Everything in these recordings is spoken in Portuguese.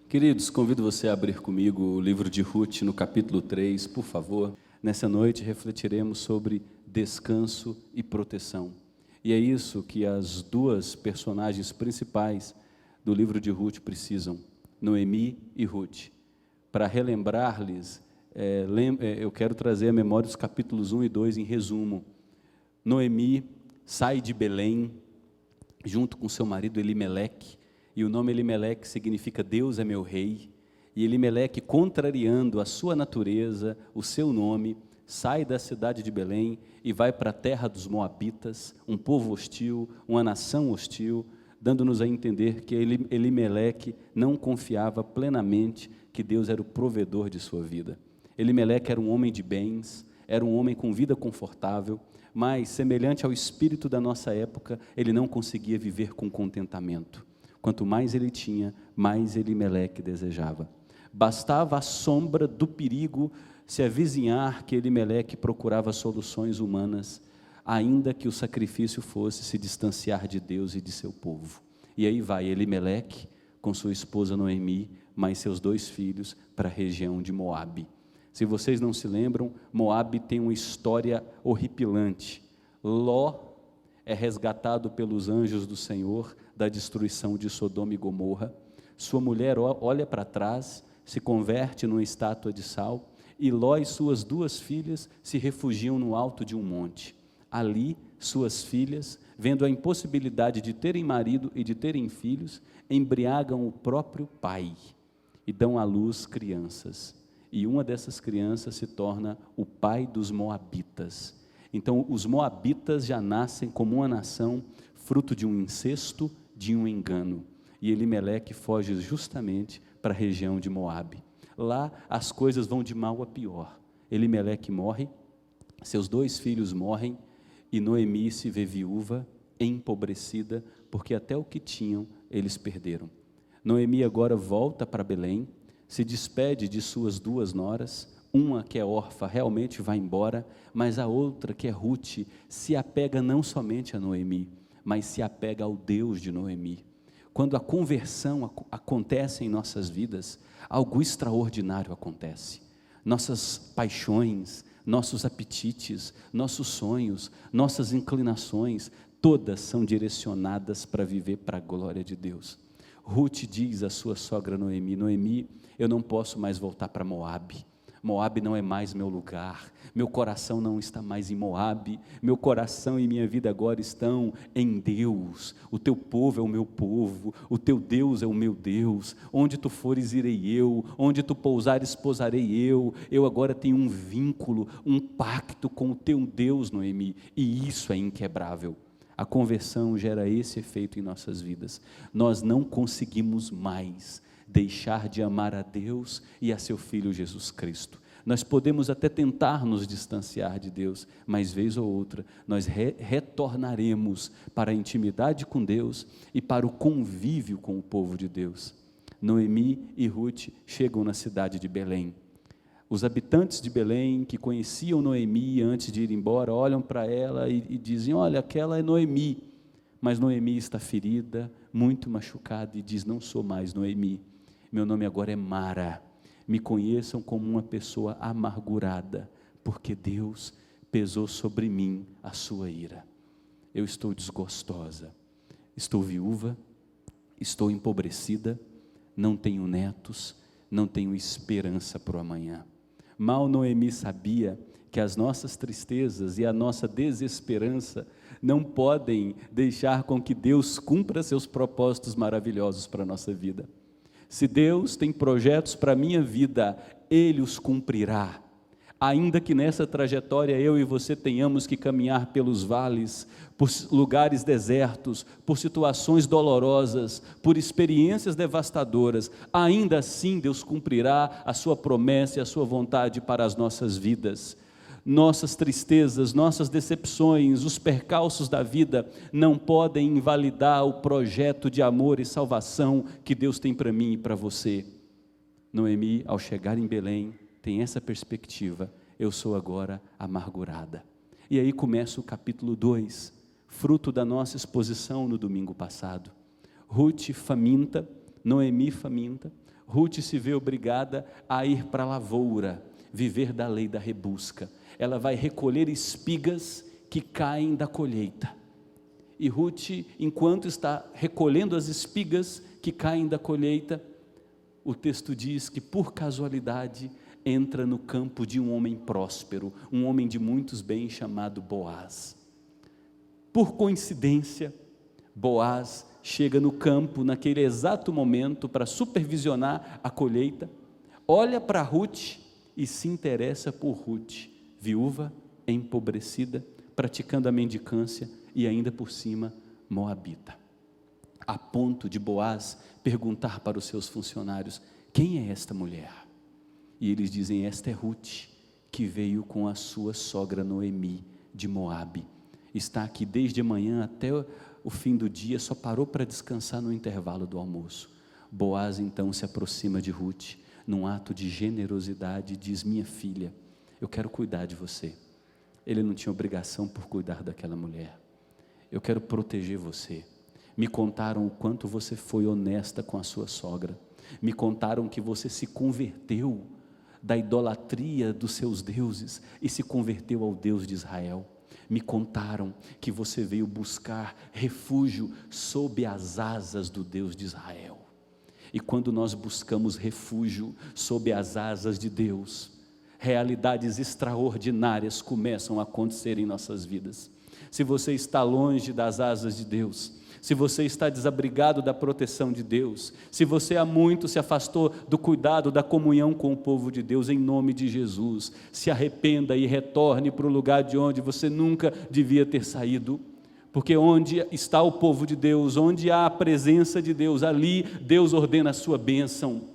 Queridos, convido você a abrir comigo o livro de Ruth no capítulo 3, por favor. Nessa noite refletiremos sobre descanso e proteção. E é isso que as duas personagens principais do livro de Ruth precisam, Noemi e Ruth. Para relembrar-lhes, eu quero trazer à memória os capítulos 1 e 2 em resumo. Noemi sai de Belém, junto com seu marido Elimeleque, e o nome Elimeleque significa Deus é meu rei, e Elimeleque, contrariando a sua natureza, o seu nome, sai da cidade de Belém e vai para a terra dos Moabitas, um povo hostil, uma nação hostil, dando-nos a entender que Elimeleque não confiava plenamente que Deus era o provedor de sua vida. Elimeleque era um homem de bens, era um homem com vida confortável, mas, semelhante ao espírito da nossa época, ele não conseguia viver com contentamento. Quanto mais ele tinha, mais Elimeleque desejava. Bastava a sombra do perigo se avizinhar que Elimeleque procurava soluções humanas, ainda que o sacrifício fosse se distanciar de Deus e de seu povo. E aí vai Elimeleque com sua esposa Noemi, mais seus 2 filhos, para a região de Moabe. Se vocês não se lembram, Moabe tem uma história horripilante. Ló é resgatado pelos anjos do Senhor da destruição de Sodoma e Gomorra. Sua mulher olha para trás, se converte numa estátua de sal, e Ló e suas 2 filhas se refugiam no alto de um monte. Ali, suas filhas, vendo a impossibilidade de terem marido e de terem filhos, embriagam o próprio pai e dão à luz crianças. E uma dessas crianças se torna o pai dos Moabitas. Então, os Moabitas já nascem como uma nação, fruto de um incesto, de um engano. E Elimeleque foge justamente para a região de Moabe. Lá, as coisas vão de mal a pior. Elimeleque morre, seus 2 filhos morrem, e Noemi se vê viúva, empobrecida, porque até o que tinham, eles perderam. Noemi agora volta para Belém, se despede de suas 2 noras, uma que é órfã realmente vai embora, mas a outra, que é Ruth, se apega não somente a Noemi, mas se apega ao Deus de Noemi. Quando a conversão acontece em nossas vidas, algo extraordinário acontece. Nossas paixões, nossos apetites, nossos sonhos, nossas inclinações, todas são direcionadas para viver para a glória de Deus. Ruth diz à sua sogra Noemi: Noemi, eu não posso mais voltar para Moabe. Moabe não é mais meu lugar, meu coração não está mais em Moabe, meu coração e minha vida agora estão em Deus. O teu povo é o meu povo, o teu Deus é o meu Deus. Onde tu fores irei eu, onde tu pousares pousarei eu agora tenho um vínculo, um pacto com o teu Deus, Noemi, e isso é inquebrável. A conversão gera esse efeito em nossas vidas. Nós não conseguimos mais deixar de amar a Deus e a seu Filho Jesus Cristo. Nós podemos até tentar nos distanciar de Deus, mas vez ou outra, nós retornaremos para a intimidade com Deus e para o convívio com o povo de Deus. Noemi e Ruth chegam na cidade de Belém. Os habitantes de Belém, que conheciam Noemi antes de ir embora, olham para ela e dizem: olha, aquela é Noemi. Mas Noemi está ferida, muito machucada, e diz: não sou mais Noemi, meu nome agora é Mara. Me conheçam como uma pessoa amargurada, porque Deus pesou sobre mim a sua ira. Eu estou desgostosa, estou viúva, estou empobrecida, não tenho netos, não tenho esperança para o amanhã. Mal Noemi sabia que as nossas tristezas e a nossa desesperança não podem deixar com que Deus cumpra seus propósitos maravilhosos para a nossa vida. Se Deus tem projetos para a minha vida, Ele os cumprirá. Ainda que nessa trajetória eu e você tenhamos que caminhar pelos vales, por lugares desertos, por situações dolorosas, por experiências devastadoras, ainda assim Deus cumprirá a sua promessa e a sua vontade para as nossas vidas. Nossas tristezas, nossas decepções, os percalços da vida não podem invalidar o projeto de amor e salvação que Deus tem para mim e para você. Noemi, ao chegar em Belém, tem essa perspectiva: eu sou agora amargurada. E aí começa o capítulo 2, fruto da nossa exposição no domingo passado. Ruth faminta, Noemi faminta, Ruth se vê obrigada a ir para a lavoura, viver da lei da rebusca. Ela vai recolher espigas que caem da colheita. E Ruth, enquanto está recolhendo as espigas que caem da colheita, o texto diz que por casualidade entra no campo de um homem próspero, um homem de muitos bens chamado Boaz. Por coincidência, Boaz chega no campo naquele exato momento para supervisionar a colheita, olha para Ruth e se interessa por Ruth, viúva, empobrecida, praticando a mendicância e ainda por cima moabita, a ponto de Boaz perguntar para os seus funcionários: quem é esta mulher? E eles dizem: esta é Ruth, que veio com a sua sogra Noemi de Moabe, está aqui desde amanhã até o fim do dia, só parou para descansar no intervalo do almoço. Boaz então se aproxima de Ruth, num ato de generosidade, e diz: minha filha, eu quero cuidar de você. Ele não tinha obrigação por cuidar daquela mulher. Eu quero proteger você. Me contaram o quanto você foi honesta com a sua sogra. Me contaram que você se converteu da idolatria dos seus deuses e se converteu ao Deus de Israel. Me contaram que você veio buscar refúgio sob as asas do Deus de Israel. E quando nós buscamos refúgio sob as asas de Deus, realidades extraordinárias começam a acontecer em nossas vidas. Se você está longe das asas de Deus, se você está desabrigado da proteção de Deus, se você há muito se afastou do cuidado, da comunhão com o povo de Deus, em nome de Jesus, se arrependa e retorne para o lugar de onde você nunca devia ter saído, porque onde está o povo de Deus, onde há a presença de Deus, ali Deus ordena a sua bênção.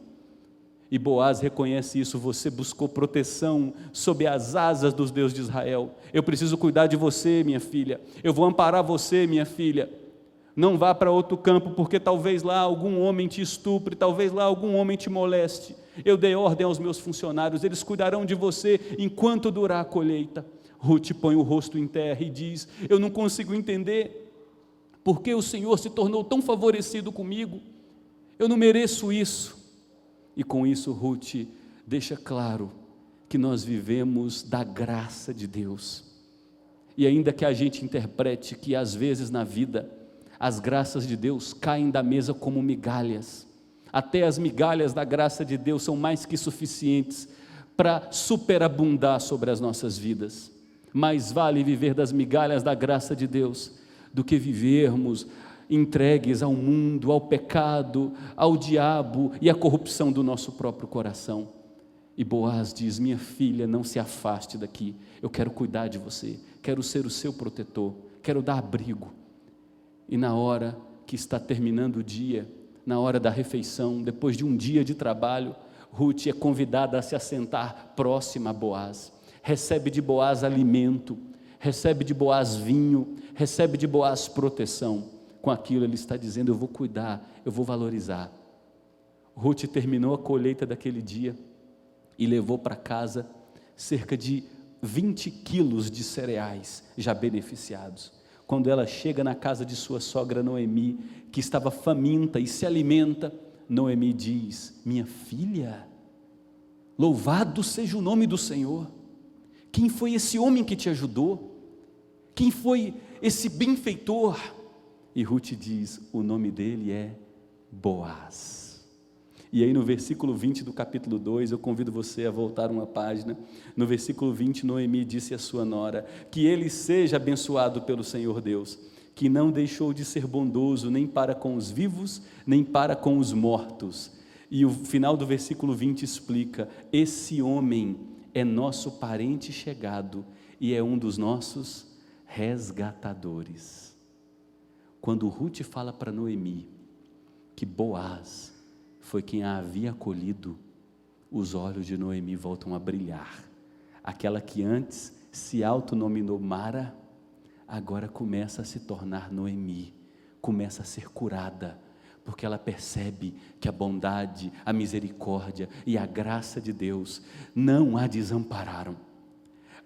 E Boaz reconhece isso: você buscou proteção sob as asas dos Deus de Israel. Eu preciso cuidar de você, minha filha. Eu vou amparar você, minha filha. Não vá para outro campo, porque talvez lá algum homem te estupre, talvez lá algum homem te moleste. Eu dei ordem aos meus funcionários, eles cuidarão de você enquanto durar a colheita. Ruth põe o rosto em terra e diz: eu não consigo entender por que o Senhor se tornou tão favorecido comigo. Eu não mereço isso. E com isso Ruth deixa claro que nós vivemos da graça de Deus. E ainda que a gente interprete que às vezes na vida as graças de Deus caem da mesa como migalhas, até as migalhas da graça de Deus são mais que suficientes para superabundar sobre as nossas vidas. Mais vale viver das migalhas da graça de Deus do que vivermos entregues ao mundo, ao pecado, ao diabo e à corrupção do nosso próprio coração. E Boaz diz: minha filha, não se afaste daqui, eu quero cuidar de você, quero ser o seu protetor, quero dar abrigo. E na hora que está terminando o dia, na hora da refeição, depois de um dia de trabalho, Ruth é convidada a se assentar próxima a Boaz, recebe de Boaz alimento, recebe de Boaz vinho, recebe de Boaz proteção. Com aquilo ele está dizendo: eu vou cuidar, eu vou valorizar. Ruth terminou a colheita daquele dia e levou para casa cerca de 20 quilos de cereais já beneficiados. Quando ela chega na casa de sua sogra Noemi, que estava faminta e se alimenta, Noemi diz: minha filha, louvado seja o nome do Senhor. Quem foi esse homem que te ajudou? Quem foi esse benfeitor? E Ruth diz: o nome dele é Boaz. E aí no versículo 20 do capítulo 2, eu convido você a voltar uma página. No versículo 20, Noemi disse à sua nora: que ele seja abençoado pelo Senhor Deus, que não deixou de ser bondoso nem para com os vivos, nem para com os mortos. E o final do versículo 20 explica: esse homem é nosso parente chegado e é um dos nossos resgatadores. Quando Ruth fala para Noemi que Boaz foi quem a havia acolhido, os olhos de Noemi voltam a brilhar. Aquela que antes se autonominou Mara, agora começa a se tornar Noemi, começa a ser curada, porque ela percebe que a bondade, a misericórdia e a graça de Deus não a desampararam.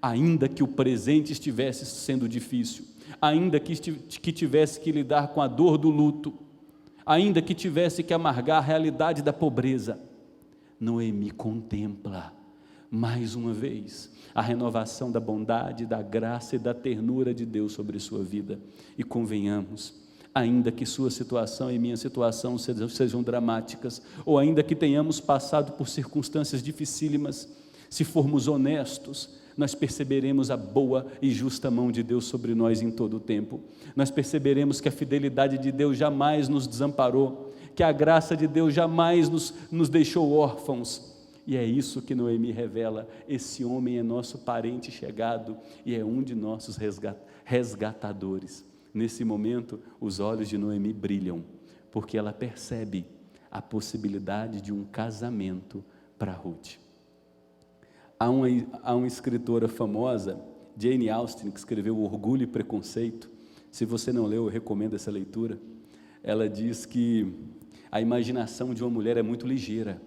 Ainda que o presente estivesse sendo difícil, ainda que tivesse que lidar com a dor do luto, ainda que tivesse que amargar a realidade da pobreza, Noemi contempla mais uma vez a renovação da bondade, da graça e da ternura de Deus sobre sua vida. E convenhamos, ainda que sua situação e minha situação sejam dramáticas, ou ainda que tenhamos passado por circunstâncias dificílimas, se formos honestos, nós perceberemos a boa e justa mão de Deus sobre nós em todo o tempo. Nós perceberemos que a fidelidade de Deus jamais nos desamparou, que a graça de Deus jamais nos deixou órfãos. E é isso que Noemi revela: esse homem é nosso parente chegado e é um de nossos resgatadores. Nesse momento, os olhos de Noemi brilham, porque ela percebe a possibilidade de um casamento para Ruth. Há uma escritora famosa, Jane Austen, que escreveu Orgulho e Preconceito. Se você não leu, eu recomendo essa leitura. Ela diz que a imaginação de uma mulher é muito ligeira.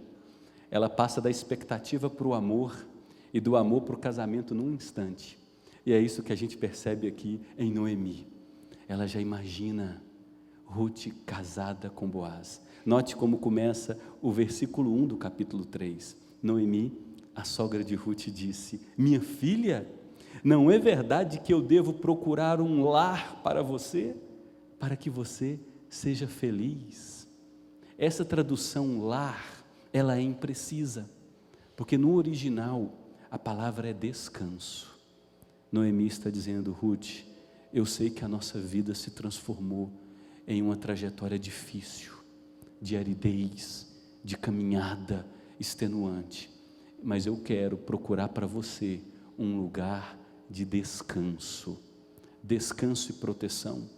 Ela passa da expectativa para o amor e do amor para o casamento num instante. E é isso que a gente percebe aqui em Noemi. Ela já imagina Ruth casada com Boaz. Note como começa o versículo 1 do capítulo 3. Noemi, a sogra de Ruth, disse: minha filha, não é verdade que eu devo procurar um lar para você, para que você seja feliz? Essa tradução lar, ela é imprecisa, porque no original a palavra é descanso. Noemi está dizendo: Ruth, eu sei que a nossa vida se transformou em uma trajetória difícil, de aridez, de caminhada extenuante, mas eu quero procurar para você um lugar de descanso. Descanso e proteção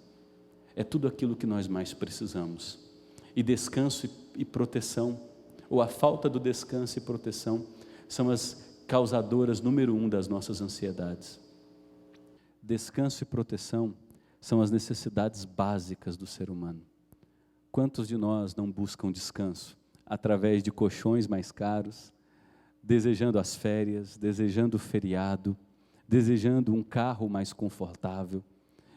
é tudo aquilo que nós mais precisamos. E descanso e proteção, ou a falta do descanso e proteção, são as causadoras número 1 das nossas ansiedades. Descanso e proteção são as necessidades básicas do ser humano. Quantos de nós não buscam descanso através de colchões mais caros, desejando as férias, desejando o feriado, desejando um carro mais confortável?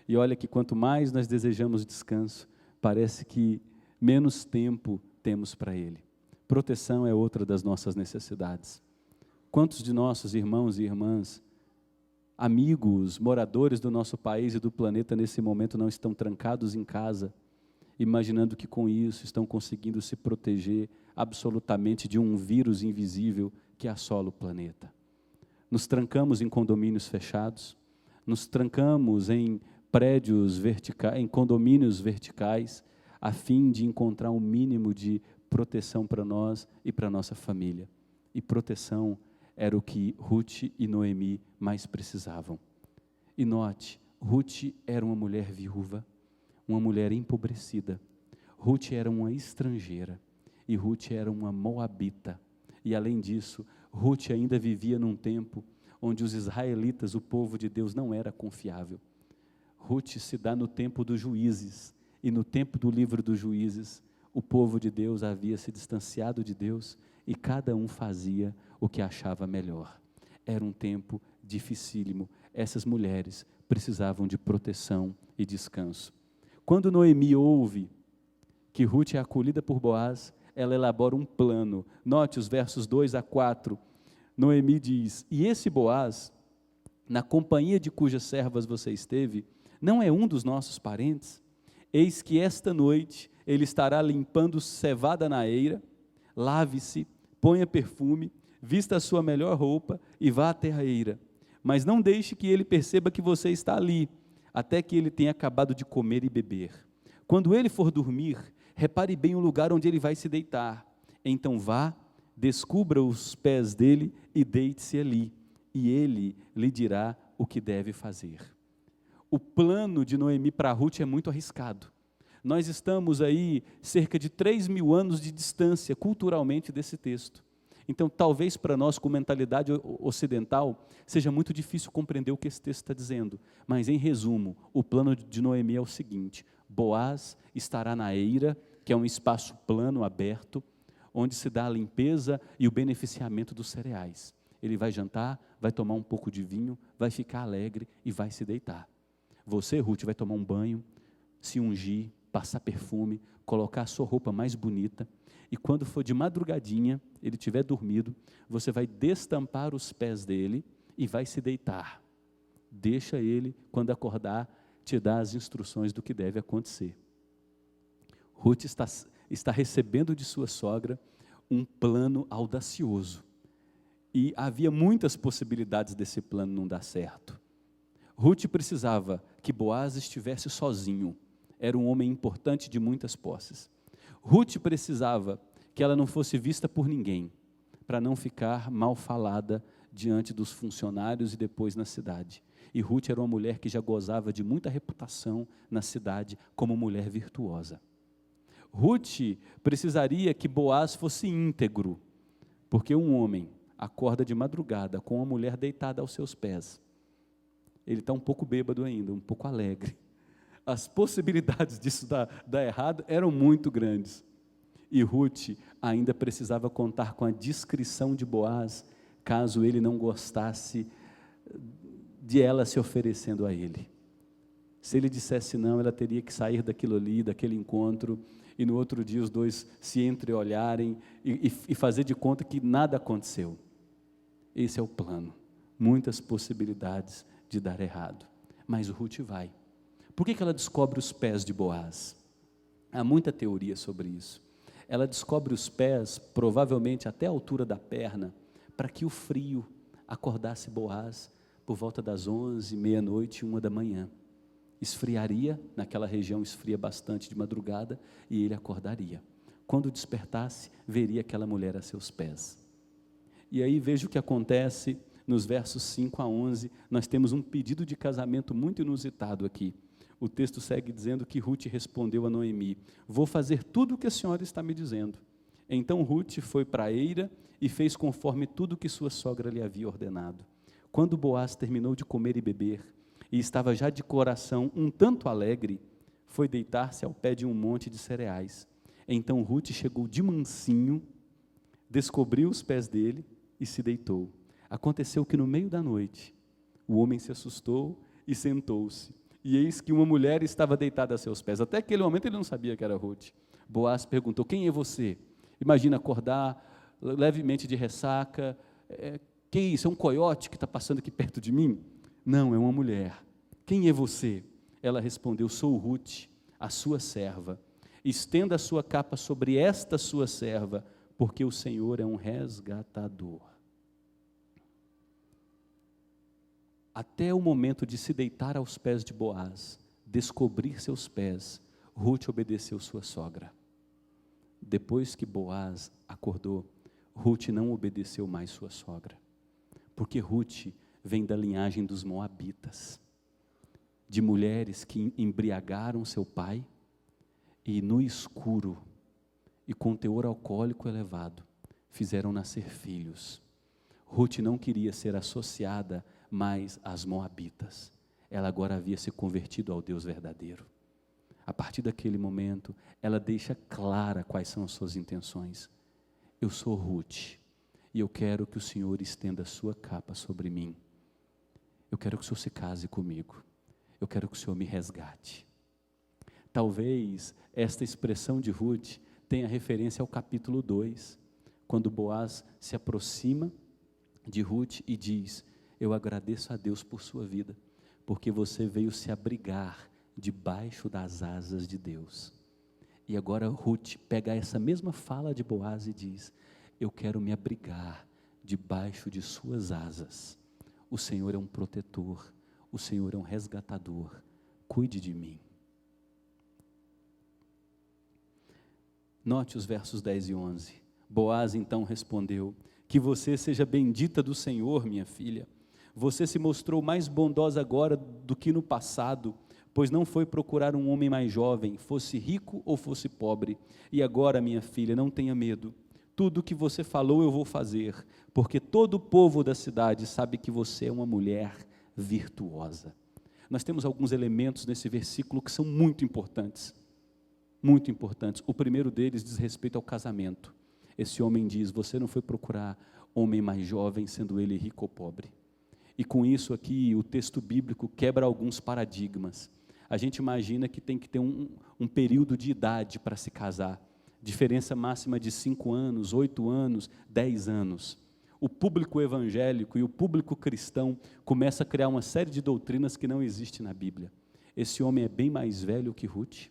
E olha que quanto mais nós desejamos descanso, parece que menos tempo temos para ele. Proteção é outra das nossas necessidades. Quantos de nossos irmãos e irmãs, amigos, moradores do nosso país e do planeta nesse momento não estão trancados em casa, imaginando que com isso estão conseguindo se proteger absolutamente de um vírus invisível que assola o planeta? Nos trancamos em condomínios fechados, nos trancamos em prédios verticais, em condomínios verticais, a fim de encontrar um mínimo de proteção para nós e para nossa família. E proteção era o que Ruth e Noemi mais precisavam. E note, Ruth era uma mulher viúva, uma mulher empobrecida. Ruth era uma estrangeira e Ruth era uma moabita. E além disso, Ruth ainda vivia num tempo onde os israelitas, o povo de Deus, não era confiável. Ruth se dá no tempo dos juízes, e no tempo do livro dos juízes, o povo de Deus havia se distanciado de Deus e cada um fazia o que achava melhor. Era um tempo dificílimo. Essas mulheres precisavam de proteção e descanso. Quando Noemi ouve que Ruth é acolhida por Boaz, ela elabora um plano. Note os versos 2 a 4. Noemi diz: e esse Boaz, na companhia de cujas servas você esteve, não é um dos nossos parentes? Eis que esta noite ele estará limpando cevada na eira. Lave-se, ponha perfume, vista a sua melhor roupa e vá até a eira. Mas não deixe que ele perceba que você está ali, até que ele tenha acabado de comer e beber. Quando ele for dormir, repare bem o lugar onde ele vai se deitar. Então vá, descubra os pés dele e deite-se ali, e ele lhe dirá o que deve fazer. O plano de Noemi para Ruth é muito arriscado. Nós estamos aí cerca de 3.000 anos de distância culturalmente desse texto. Então talvez para nós, com mentalidade ocidental, seja muito difícil compreender o que esse texto está dizendo. Mas em resumo, o plano de Noemi é o seguinte: Boaz estará na eira, que é um espaço plano, aberto, onde se dá a limpeza e o beneficiamento dos cereais. Ele vai jantar, vai tomar um pouco de vinho, vai ficar alegre e vai se deitar. Você, Ruth, vai tomar um banho, se ungir, passar perfume, colocar a sua roupa mais bonita, e quando for de madrugadinha, ele tiver dormido, você vai destampar os pés dele e vai se deitar. Deixa ele, quando acordar, te dar as instruções do que deve acontecer. Ruth está recebendo de sua sogra um plano audacioso. E havia muitas possibilidades desse plano não dar certo. Ruth precisava que Boaz estivesse sozinho. Era um homem importante de muitas posses. Ruth precisava que ela não fosse vista por ninguém, para não ficar mal falada diante dos funcionários e depois na cidade. E Ruth era uma mulher que já gozava de muita reputação na cidade como mulher virtuosa. Ruth precisaria que Boaz fosse íntegro, porque um homem acorda de madrugada com uma mulher deitada aos seus pés. Ele está um pouco bêbado ainda, um pouco alegre. As possibilidades disso dar errado eram muito grandes. E Ruth ainda precisava contar com a discrição de Boaz, caso ele não gostasse de ela se oferecendo a ele. Se ele dissesse não, ela teria que sair daquilo ali, daquele encontro, e no outro dia os dois se entreolharem e fazer de conta que nada aconteceu. Esse é o plano. Muitas possibilidades de dar errado. Mas Ruth vai. Por que ela descobre os pés de Boaz? Há muita teoria sobre isso. Ela descobre os pés, provavelmente até a altura da perna, para que o frio acordasse Boaz por volta das 11, meia-noite, 1 da manhã. Esfriaria, naquela região esfria bastante de madrugada, e ele acordaria. Quando despertasse, veria aquela mulher a seus pés. E aí veja o que acontece nos versos 5 a 11, nós temos um pedido de casamento muito inusitado aqui. O texto segue dizendo que Ruth respondeu a Noemi: vou fazer tudo o que a senhora está me dizendo. Então Ruth foi para a eira e fez conforme tudo que sua sogra lhe havia ordenado. Quando Boaz terminou de comer e beber, e estava já de coração um tanto alegre, foi deitar-se ao pé de um monte de cereais. Então Ruth chegou de mansinho, descobriu os pés dele e se deitou. Aconteceu que no meio da noite, o homem se assustou e sentou-se. E eis que uma mulher estava deitada a seus pés. Até aquele momento ele não sabia que era Ruth. Boaz perguntou: quem é você? Imagina acordar levemente de ressaca. Que isso? É um coiote que está passando aqui perto de mim? Não, é uma mulher. Quem é você? Ela respondeu: sou Ruth, a sua serva. Estenda a sua capa sobre esta sua serva, porque o Senhor é um resgatador. Até o momento de se deitar aos pés de Boaz, descobrir seus pés, Ruth obedeceu sua sogra. Depois que Boaz acordou, Ruth não obedeceu mais sua sogra, porque Ruth vem da linhagem dos moabitas, de mulheres que embriagaram seu pai e no escuro e com teor alcoólico elevado fizeram nascer filhos. Ruth não queria ser associada mais às moabitas. Ela agora havia se convertido ao Deus verdadeiro. A partir daquele momento, ela deixa clara quais são as suas intenções. Eu sou Ruth, e eu quero que o Senhor estenda a sua capa sobre mim. Eu quero que o Senhor se case comigo. Eu quero que o Senhor me resgate. Talvez esta expressão de Ruth tenha referência ao capítulo 2, quando Boaz se aproxima de Ruth e diz: eu agradeço a Deus por sua vida, porque você veio se abrigar debaixo das asas de Deus. E agora Ruth pega essa mesma fala de Boaz e diz: eu quero me abrigar debaixo de suas asas. O Senhor é um protetor, o Senhor é um resgatador, cuide de mim. Note os versos 10 e 11. Boaz então respondeu: que você seja bendita do Senhor, minha filha. Você se mostrou mais bondosa agora do que no passado, pois não foi procurar um homem mais jovem, fosse rico ou fosse pobre. E agora, minha filha, não tenha medo. Tudo o que você falou eu vou fazer, porque todo o povo da cidade sabe que você é uma mulher virtuosa. Nós temos alguns elementos nesse versículo que são muito importantes. Muito importantes. O primeiro deles diz respeito ao casamento. Esse homem diz: você não foi procurar homem mais jovem, sendo ele rico ou pobre. E com isso aqui, o texto bíblico quebra alguns paradigmas. A gente imagina que tem que ter um período de idade para se casar, diferença máxima de 5 anos, 8 anos, 10 anos. O público evangélico e o público cristão começa a criar uma série de doutrinas que não existem na Bíblia. Esse homem é bem mais velho que Ruth,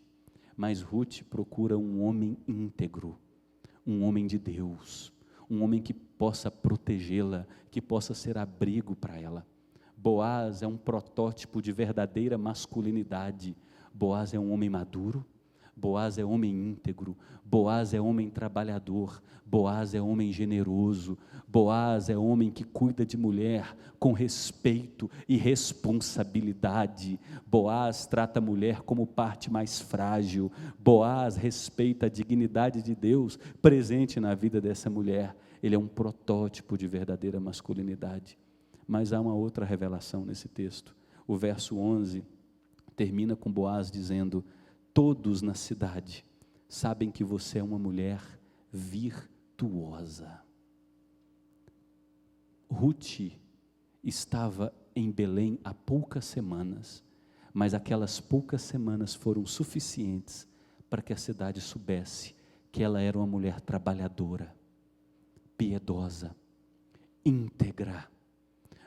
mas Ruth procura um homem íntegro, um homem de Deus, um homem que possa protegê-la, que possa ser abrigo para ela. Boaz é um protótipo de verdadeira masculinidade. Boaz é um homem maduro, Boaz é homem íntegro, Boaz é homem trabalhador, Boaz é homem generoso, Boaz é homem que cuida de mulher com respeito e responsabilidade. Boaz trata a mulher como parte mais frágil. Boaz respeita a dignidade de Deus presente na vida dessa mulher. Ele é um protótipo de verdadeira masculinidade. Mas há uma outra revelação nesse texto. O verso 11 termina com Boaz dizendo: todos na cidade sabem que você é uma mulher virtuosa. Ruth estava em Belém há poucas semanas, mas aquelas poucas semanas foram suficientes para que a cidade soubesse que ela era uma mulher trabalhadora, piedosa, íntegra,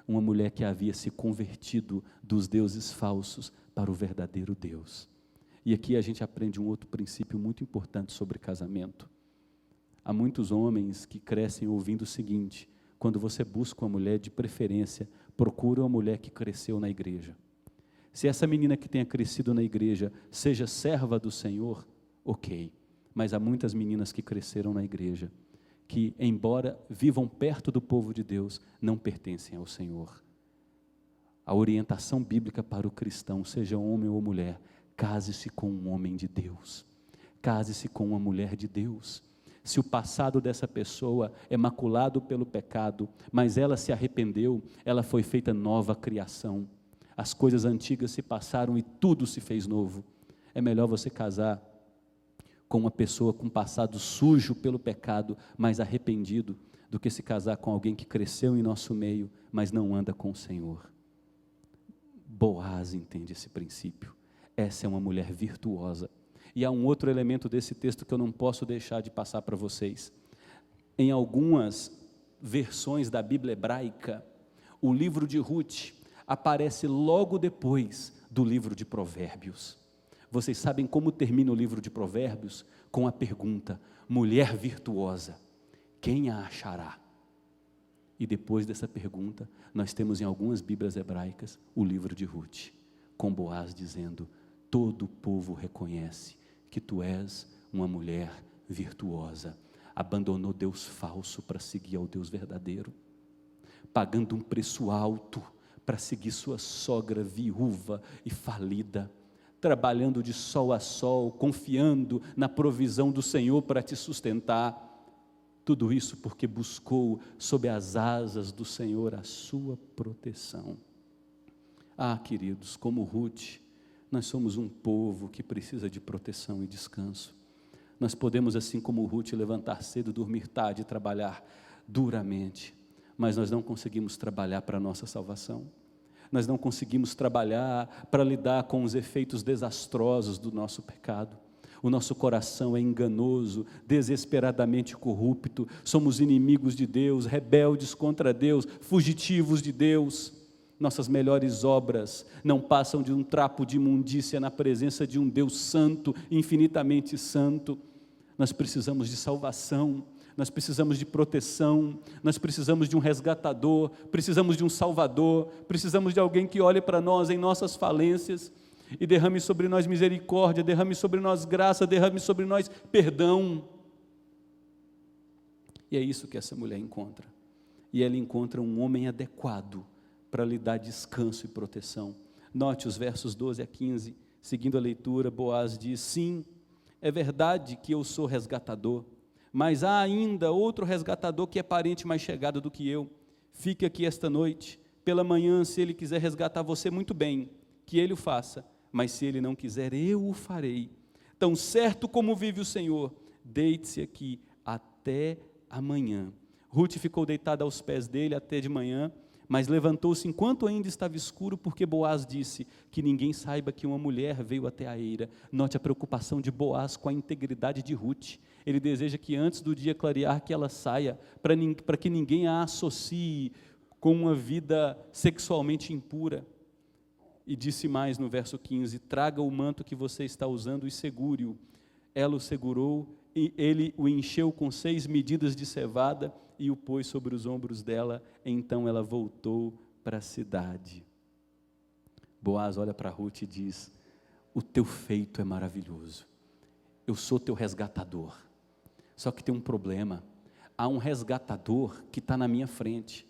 uma mulher que havia se convertido dos deuses falsos para o verdadeiro Deus. E aqui a gente aprende um outro princípio muito importante sobre casamento. Há muitos homens que crescem ouvindo o seguinte: quando você busca uma mulher, de preferência, procura uma mulher que cresceu na igreja. Se essa menina que tenha crescido na igreja seja serva do Senhor, ok. Mas há muitas meninas que cresceram na igreja, que embora vivam perto do povo de Deus, não pertencem ao Senhor. A orientação bíblica para o cristão, seja homem ou mulher: case-se com um homem de Deus, case-se com uma mulher de Deus. Se o passado dessa pessoa é maculado pelo pecado, mas ela se arrependeu, ela foi feita nova criação. As coisas antigas se passaram e tudo se fez novo. É melhor você casar com uma pessoa com passado sujo pelo pecado, mas arrependido, do que se casar com alguém que cresceu em nosso meio, mas não anda com o Senhor. Boaz entende esse princípio. Essa é uma mulher virtuosa. E há um outro elemento desse texto que eu não posso deixar de passar para vocês. Em algumas versões da Bíblia hebraica, o livro de Ruth aparece logo depois do livro de Provérbios. Vocês sabem como termina o livro de Provérbios? Com a pergunta: mulher virtuosa, quem a achará? E depois dessa pergunta, nós temos em algumas Bíblias hebraicas o livro de Ruth, com Boaz dizendo: todo o povo reconhece que tu és uma mulher virtuosa, abandonou Deus falso para seguir ao Deus verdadeiro, pagando um preço alto para seguir sua sogra viúva e falida, trabalhando de sol a sol, confiando na provisão do Senhor para te sustentar. Tudo isso porque buscou sob as asas do Senhor a sua proteção. Ah, queridos, como Ruth, nós somos um povo que precisa de proteção e descanso. Nós podemos, assim como Ruth, levantar cedo, dormir tarde e trabalhar duramente, mas nós não conseguimos trabalhar para a nossa salvação. Nós não conseguimos trabalhar para lidar com os efeitos desastrosos do nosso pecado. O nosso coração é enganoso, desesperadamente corrupto, somos inimigos de Deus, rebeldes contra Deus, fugitivos de Deus. Nossas melhores obras não passam de um trapo de imundícia na presença de um Deus santo, infinitamente santo. Nós precisamos de salvação, nós precisamos de proteção, nós precisamos de um resgatador, precisamos de um salvador, precisamos de alguém que olhe para nós em nossas falências e derrame sobre nós misericórdia, derrame sobre nós graça, derrame sobre nós perdão. E é isso que essa mulher encontra. E ela encontra um homem adequado para lhe dar descanso e proteção. Note os versos 12 a 15, seguindo a leitura, Boaz diz: sim, é verdade que eu sou resgatador, mas há ainda outro resgatador que é parente mais chegado do que eu. Fique aqui esta noite, pela manhã, se ele quiser resgatar você, muito bem, que ele o faça, mas se ele não quiser, eu o farei. Tão certo como vive o Senhor, deite-se aqui até amanhã. Ruth ficou deitada aos pés dele até de manhã, Mas levantou-se enquanto ainda estava escuro, porque Boaz disse: que ninguém saiba que uma mulher veio até a eira. Note a preocupação de Boaz com a integridade de Ruth. Ele deseja que antes do dia clarear que ela saia, para que ninguém a associe com uma vida sexualmente impura. E disse mais no verso 15: traga o manto que você está usando e segure-o. Ela o segurou, e ele o encheu com 6 medidas de cevada e o pôs sobre os ombros dela. Então ela voltou para a cidade. Boaz olha para Ruth e diz: o teu feito é maravilhoso, eu sou teu resgatador. Só que tem um problema, há um resgatador que está na minha frente.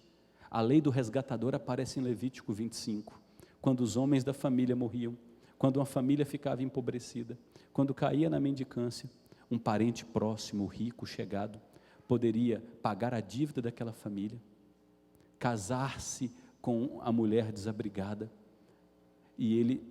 A lei do resgatador aparece em Levítico 25, quando os homens da família morriam, quando uma família ficava empobrecida, quando caía na mendicância, um parente próximo, rico, chegado, poderia pagar a dívida daquela família, casar-se com a mulher desabrigada, e ele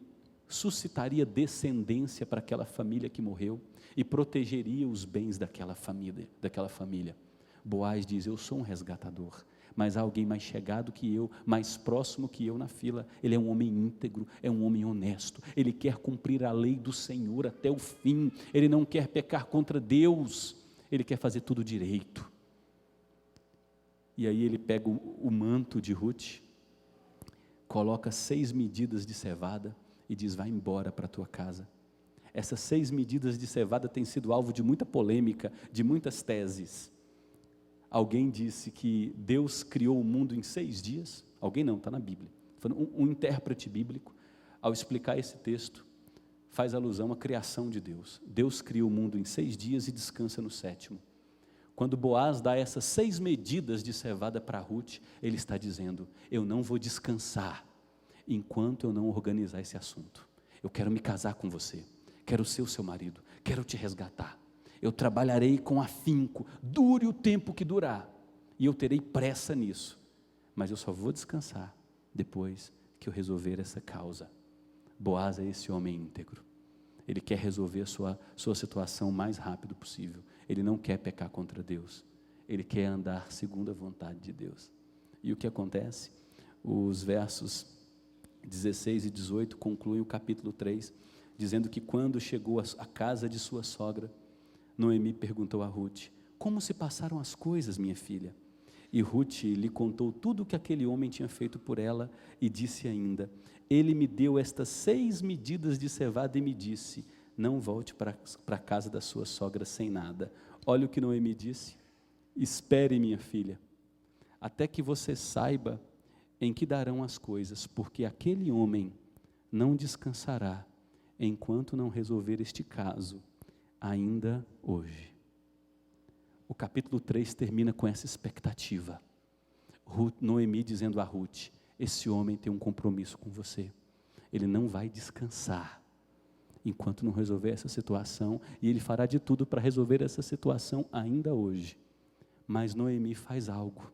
suscitaria descendência para aquela família que morreu, e protegeria os bens daquela família. Boaz diz: eu sou um resgatador, mas há alguém mais chegado que eu, mais próximo que eu na fila. Ele é um homem íntegro, é um homem honesto, ele quer cumprir a lei do Senhor até o fim, ele não quer pecar contra Deus, ele quer fazer tudo direito. E aí ele pega o manto de Ruth, coloca 6 medidas de cevada e diz: vai embora para a tua casa. Essas 6 medidas de cevada têm sido alvo de muita polêmica, de muitas teses. Alguém disse que Deus criou o mundo em 6 dias, alguém não, está na Bíblia. Um intérprete bíblico, ao explicar esse texto, faz alusão à criação de Deus. Deus criou o mundo em 6 dias e descansa no 7º. Quando Boaz dá essas 6 medidas de cevada para Ruth, ele está dizendo: eu não vou descansar enquanto eu não organizar esse assunto. Eu quero me casar com você, quero ser o seu marido, quero te resgatar. Eu trabalharei com afinco, dure o tempo que durar, e eu terei pressa nisso, mas eu só vou descansar depois que eu resolver essa causa. Boaz é esse homem íntegro, ele quer resolver a sua situação o mais rápido possível, ele não quer pecar contra Deus, ele quer andar segundo a vontade de Deus. E o que acontece? Os versos 16 e 18 concluem o capítulo 3, dizendo que quando chegou à casa de sua sogra, Noemi perguntou a Ruth: como se passaram as coisas, minha filha? E Ruth lhe contou tudo o que aquele homem tinha feito por ela, e disse ainda: ele me deu estas 6 medidas de cevada e me disse: não volte para a casa da sua sogra sem nada. Olha o que Noemi disse: espere, minha filha, até que você saiba em que darão as coisas, porque aquele homem não descansará enquanto não resolver este caso ainda hoje. O capítulo 3 termina com essa expectativa. Noemi dizendo a Ruth: esse homem tem um compromisso com você, ele não vai descansar enquanto não resolver essa situação, e ele fará de tudo para resolver essa situação ainda hoje. Mas Noemi faz algo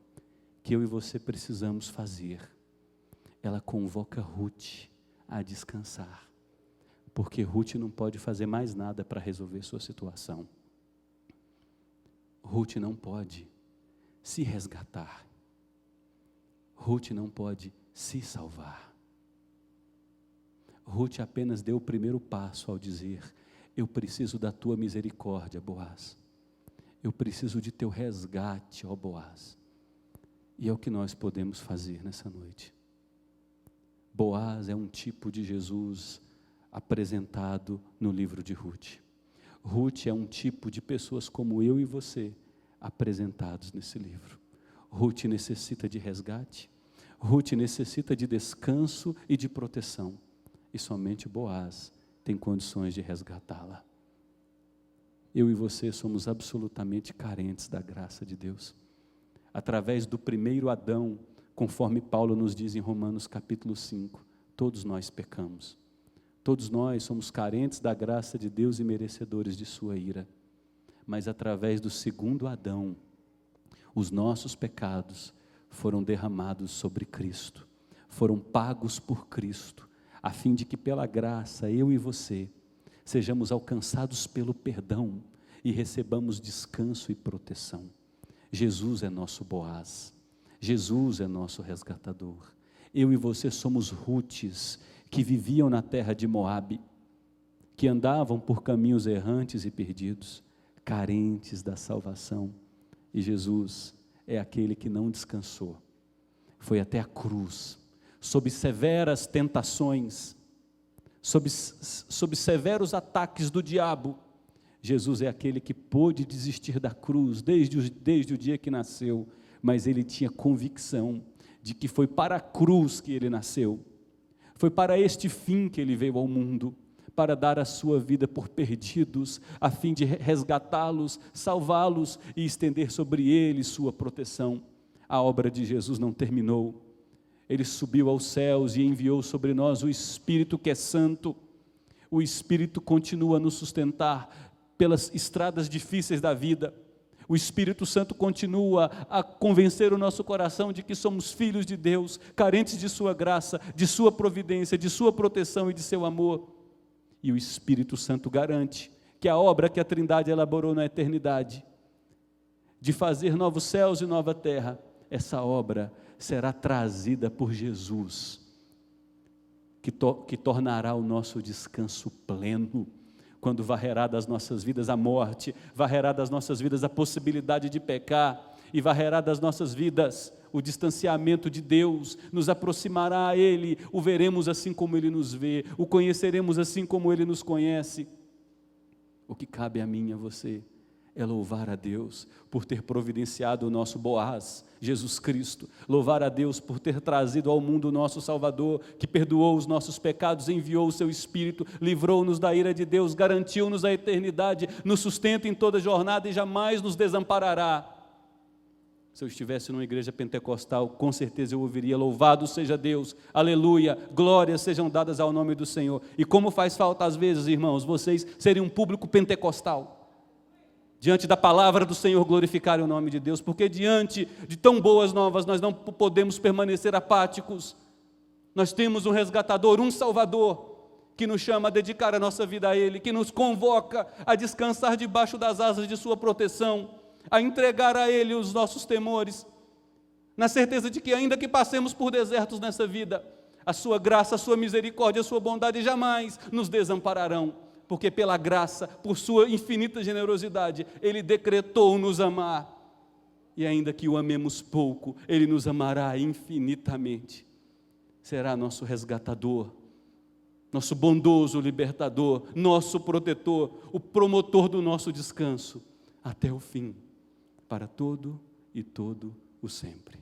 que eu e você precisamos fazer. Ela convoca Ruth a descansar, porque Ruth não pode fazer mais nada para resolver sua situação. Ruth não pode se resgatar, Ruth não pode se salvar. Ruth apenas deu o primeiro passo ao dizer: eu preciso da tua misericórdia, Boaz, eu preciso de teu resgate, ó Boaz. E é o que nós podemos fazer nessa noite. Boaz é um tipo de Jesus apresentado no livro de Ruth. Ruth é um tipo de pessoas como eu e você, apresentados nesse livro. Ruth necessita de resgate, Ruth necessita de descanso e de proteção, e somente Boaz tem condições de resgatá-la. Eu e você somos absolutamente carentes da graça de Deus. Através do primeiro Adão, conforme Paulo nos diz em Romanos capítulo 5, todos nós pecamos. Todos nós somos carentes da graça de Deus e merecedores de sua ira. Mas através do segundo Adão, os nossos pecados foram derramados sobre Cristo, foram pagos por Cristo, a fim de que pela graça eu e você sejamos alcançados pelo perdão e recebamos descanso e proteção. Jesus é nosso Boaz, Jesus é nosso resgatador. Eu e você somos Rutes que viviam na terra de Moabe, que andavam por caminhos errantes e perdidos, carentes da salvação. E Jesus é aquele que não descansou, foi até a cruz, sob severas tentações, sob severos ataques do diabo. Jesus é aquele que pôde desistir da cruz desde o dia que nasceu, mas ele tinha convicção de que foi para a cruz que ele nasceu, foi para este fim que ele veio ao mundo, para dar a sua vida por perdidos, a fim de resgatá-los, salvá-los e estender sobre eles sua proteção. A obra de Jesus não terminou, ele subiu aos céus e enviou sobre nós o Espírito que é santo. O Espírito continua a nos sustentar pelas estradas difíceis da vida. O Espírito Santo continua a convencer o nosso coração de que somos filhos de Deus, carentes de sua graça, de sua providência, de sua proteção e de seu amor. E o Espírito Santo garante que a obra que a Trindade elaborou na eternidade, de fazer novos céus e nova terra, essa obra será trazida por Jesus, que tornará o nosso descanso pleno, quando varrerá das nossas vidas a morte, varrerá das nossas vidas a possibilidade de pecar, e varrerá das nossas vidas o distanciamento de Deus, nos aproximará a Ele, o veremos assim como Ele nos vê, o conheceremos assim como Ele nos conhece. O que cabe a mim e a você é louvar a Deus por ter providenciado o nosso Boaz, Jesus Cristo, louvar a Deus por ter trazido ao mundo o nosso Salvador, que perdoou os nossos pecados, enviou o seu Espírito, livrou-nos da ira de Deus, garantiu-nos a eternidade, nos sustenta em toda jornada e jamais nos desamparará. Se eu estivesse numa igreja pentecostal, com certeza eu ouviria: louvado seja Deus, aleluia, glórias sejam dadas ao nome do Senhor. E como faz falta às vezes, irmãos, vocês serem um público pentecostal, diante da palavra do Senhor glorificarem o nome de Deus, porque diante de tão boas novas nós não podemos permanecer apáticos. Nós temos um resgatador, um Salvador, que nos chama a dedicar a nossa vida a Ele, que nos convoca a descansar debaixo das asas de sua proteção, a entregar a Ele os nossos temores, na certeza de que ainda que passemos por desertos nessa vida, a sua graça, a sua misericórdia, a sua bondade jamais nos desampararão, porque pela graça, por sua infinita generosidade, Ele decretou nos amar, e ainda que o amemos pouco, Ele nos amará infinitamente. Será nosso resgatador, nosso bondoso libertador, nosso protetor, o promotor do nosso descanso, até o fim, para todo e todo o sempre.